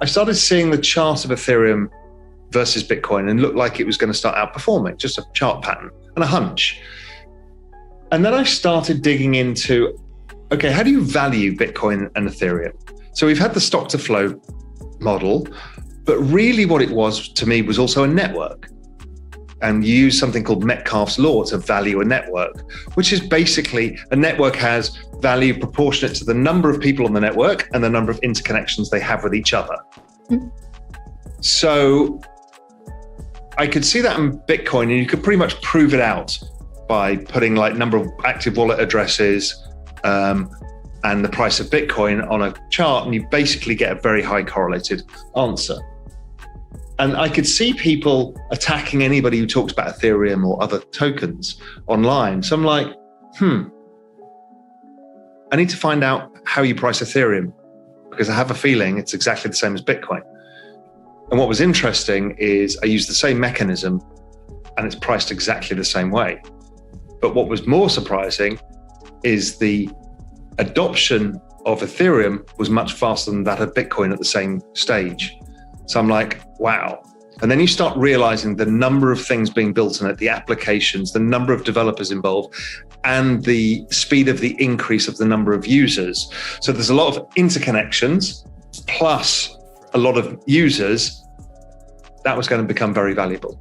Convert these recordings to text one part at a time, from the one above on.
I started seeing the chart of Ethereum versus Bitcoin and looked like it was going to start outperforming, just a chart pattern and a hunch. And then I started digging into, okay, how do you value Bitcoin and Ethereum? So we've had the stock to flow model, but really what it was to me was also a network. And you use something called Metcalfe's law to value a network, which is basically a network has value proportionate to the number of people on the network and the number of interconnections they have with each other. Mm-hmm. So I could see that in Bitcoin, and you could pretty much prove it out by putting like number of active wallet addresses and the price of Bitcoin on a chart, and you basically get a very high correlated answer. And I could see people attacking anybody who talks about Ethereum or other tokens online. So I'm like, I need to find out how you price Ethereum, because I have a feeling it's exactly the same as Bitcoin. And what was interesting is I used the same mechanism and it's priced exactly the same way. But what was more surprising is the adoption of Ethereum was much faster than that of Bitcoin at the same stage. So I'm like, wow. And then you start realizing the number of things being built on it, the applications, the number of developers involved, and the speed of the increase of the number of users. So there's a lot of interconnections plus a lot of users. That was going to become very valuable.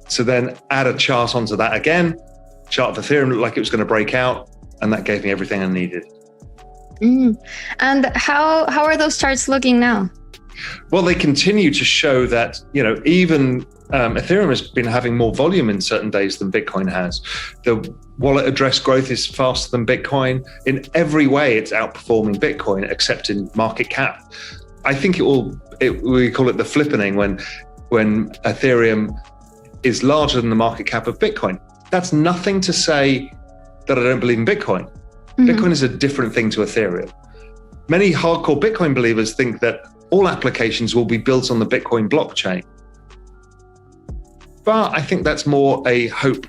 So then add a chart onto that again. Chart of Ethereum looked like it was going to break out, and that gave me everything I needed. And how are those charts looking now? Well, they continue to show that, even Ethereum has been having more volume in certain days than Bitcoin has. The wallet address growth is faster than Bitcoin. In every way, it's outperforming Bitcoin, except in market cap. I think we call it the flippening when Ethereum is larger than the market cap of Bitcoin. That's nothing to say that I don't believe in Bitcoin. Mm-hmm. Bitcoin is a different thing to Ethereum. Many hardcore Bitcoin believers think that all applications will be built on the Bitcoin blockchain. But I think that's more a hope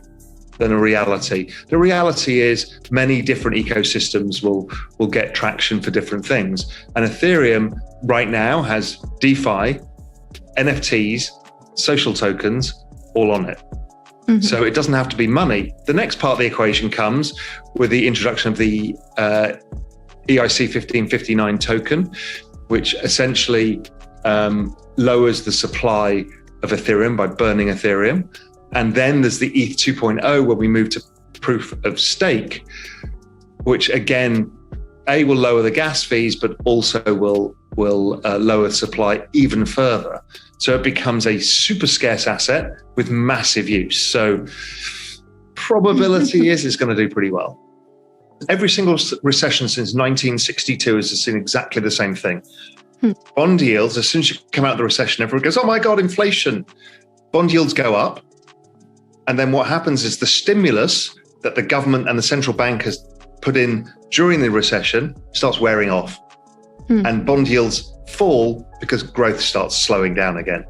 than a reality. The reality is many different ecosystems will get traction for different things. And Ethereum right now has DeFi, NFTs, social tokens, all on it. Mm-hmm. So it doesn't have to be money. The next part of the equation comes with the introduction of the EIC 1559 token, which essentially lowers the supply of Ethereum by burning Ethereum. And then there's the ETH 2.0, where we move to proof of stake, which again, will lower the gas fees, but also will lower supply even further. So it becomes a super scarce asset with massive use. So probability is it's going to do pretty well. Every single recession since 1962 has seen exactly the same thing. Bond yields, as soon as you come out of the recession, everyone goes, oh my God, inflation. Bond yields go up. And then what happens is the stimulus that the government and the central bank has put in during the recession starts wearing off. And bond yields fall because growth starts slowing down again.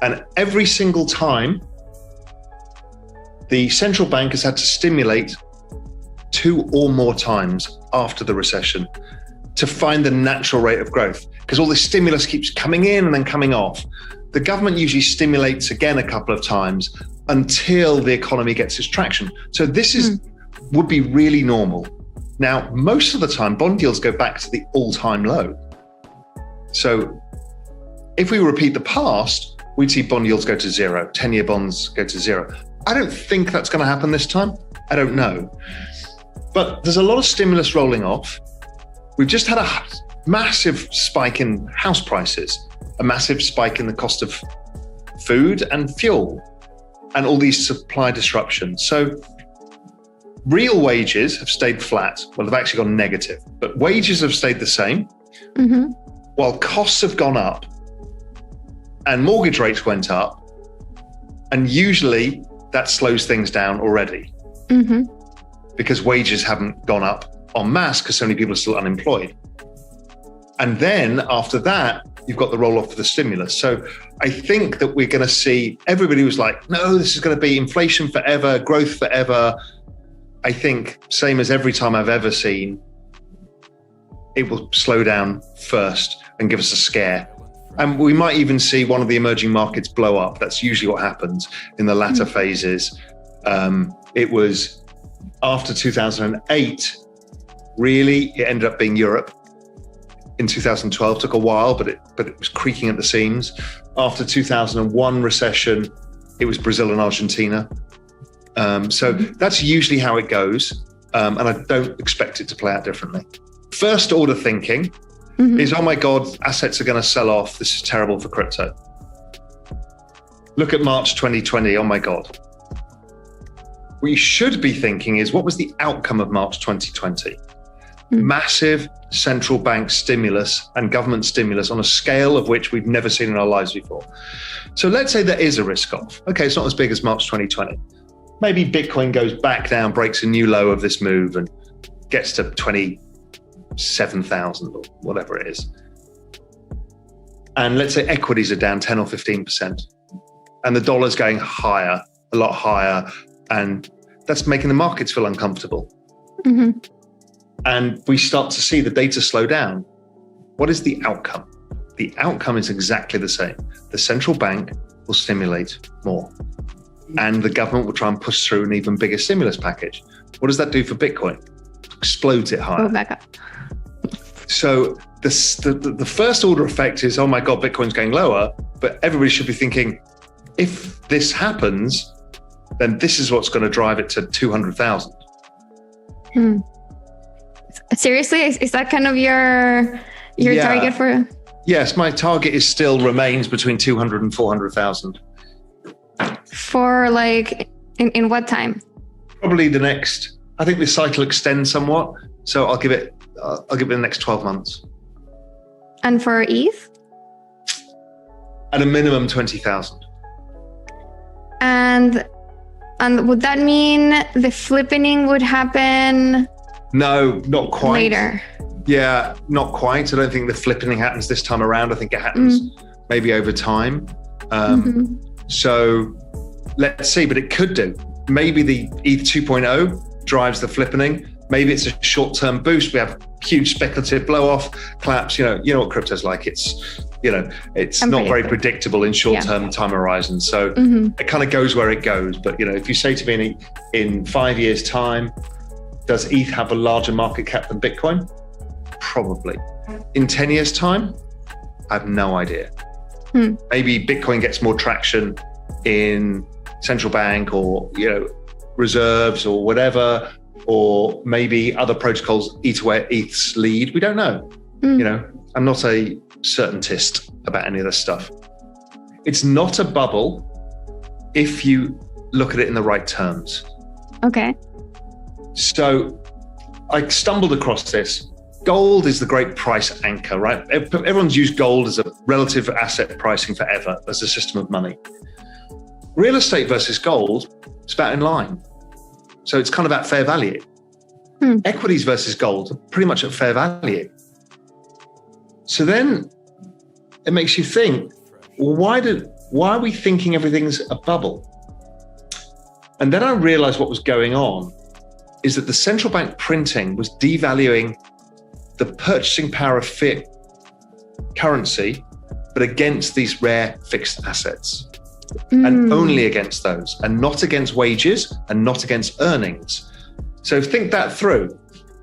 And every single time, the central bank has had to stimulate 2 or more times after the recession to find the natural rate of growth, because all this stimulus keeps coming in and then coming off. The government usually stimulates again a couple of times until the economy gets its traction. So this would be really normal. Now, most of the time, bond yields go back to the all-time low. So if we repeat the past, we'd see bond yields go to zero, 10-year bonds go to zero. I don't think that's going to happen this time. I don't know. But there's a lot of stimulus rolling off. We've just had a massive spike in house prices, a massive spike in the cost of food and fuel, and all these supply disruptions. So real wages have stayed flat. Well, they've actually gone negative, but wages have stayed the same, while costs have gone up and mortgage rates went up. And usually that slows things down already because wages haven't gone up en masse because so many people are still unemployed. And then after that, you've got the roll off of the stimulus. So I think that we're going to see everybody who's like, no, this is going to be inflation forever, growth forever. I think same as every time I've ever seen, it will slow down first and give us a scare. And we might even see one of the emerging markets blow up. That's usually what happens in the latter phases. It was after 2008, really, it ended up being Europe. In 2012, took a while, but it was creaking at the seams. After 2001 recession, it was Brazil and Argentina. So that's usually how it goes. And I don't expect it to play out differently. First order thinking is, oh my God, assets are going to sell off. This is terrible for crypto. Look at March 2020. Oh my God. What you should be thinking is, what was the outcome of March 2020? Massive central bank stimulus and government stimulus on a scale of which we've never seen in our lives before. So let's say there is a risk off. Okay, it's not as big as March 2020. Maybe Bitcoin goes back down, breaks a new low of this move and gets to 27,000 or whatever it is. And let's say equities are down 10 or 15%. And the dollar's going higher, a lot higher. And that's making the markets feel uncomfortable. And we start to see the data slow down. What is the outcome? The outcome is exactly the same. The central bank will stimulate more. And the government will try and push through an even bigger stimulus package. What does that do for Bitcoin? Explodes it higher. Go back up. So the first order effect is, oh my God, Bitcoin's going lower. But everybody should be thinking, if this happens, then this is what's going to drive it to 200,000. Seriously? Is that kind of your target for? Yes, my target is still remains between 200 and 400,000. For like, in what time? Probably the next, I think the cycle extends somewhat. So I'll give it the next 12 months. And for ETH? At a minimum 20,000. And would that mean the flippening would happen? No, not quite. Later. Yeah, not quite. I don't think the flippening happens this time around. I think it happens maybe over time. So let's see, but it could do. Maybe the ETH 2.0 drives the flippening. Maybe it's a short-term boost. We have huge speculative blow-off, collapse. You know what crypto's like. It's not very predictable in short-term time horizons. So it kind of goes where it goes. But if you say to me in 5 years' time, does ETH have a larger market cap than Bitcoin? Probably. In 10 years' time, I have no idea. Maybe Bitcoin gets more traction in central bank or reserves or whatever, or maybe other protocols eat away at ETH's lead. We don't know. I'm not a certaintist about any of this stuff. It's not a bubble if you look at it in the right terms. Okay. So I stumbled across this. Gold is the great price anchor, right? Everyone's used gold as a relative asset pricing forever as a system of money. Real estate versus gold, it's about in line. So it's kind of at fair value. Equities versus gold are pretty much at fair value. So then it makes you think, why are we thinking everything's a bubble? And then I realized what was going on is that the central bank printing was devaluing the purchasing power of fiat currency, but against these rare fixed assets. And only against those, and not against wages, and not against earnings. So think that through.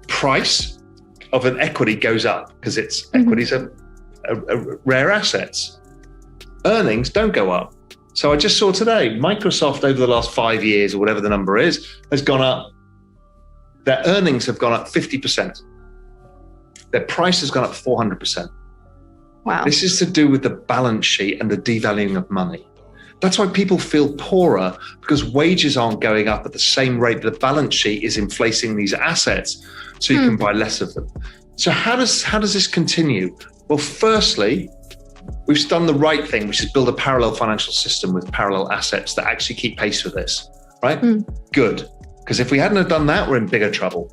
Price of an equity goes up because equities are rare assets. Earnings don't go up. So I just saw today, Microsoft over the last 5 years, or whatever the number is, has gone up. Their earnings have gone up 50%. Their price has gone up 400%. Wow. This is to do with the balance sheet and the devaluing of money. That's why people feel poorer, because wages aren't going up at the same rate. The balance sheet is inflating these assets, so you can buy less of them. So how does this continue? Well, firstly, we've done the right thing, which is build a parallel financial system with parallel assets that actually keep pace with this, right? Good. Because if we hadn't have done that, we're in bigger trouble.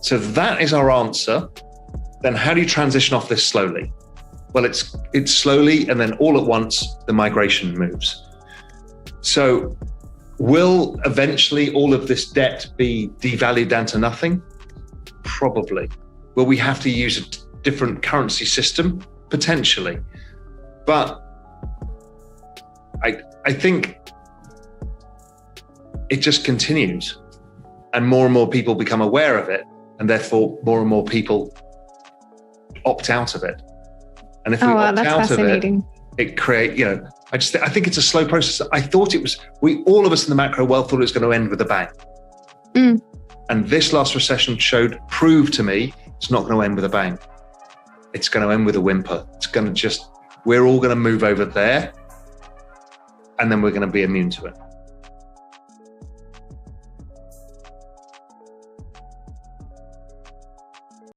So that is our answer. Then how do you transition off this slowly? Well, it's slowly, and then all at once, the migration moves. So will eventually all of this debt be devalued down to nothing? Probably. Will we have to use a different currency system? Potentially. But I think it just continues, and more people become aware of it, and therefore more and more people opt out of it. And if we opt out of it create, I think it's a slow process. I thought all of us in the macro world thought it was going to end with a bang. And this last recession proved to me it's not going to end with a bang. It's going to end with a whimper. It's going to we're all going to move over there, and then we're going to be immune to it.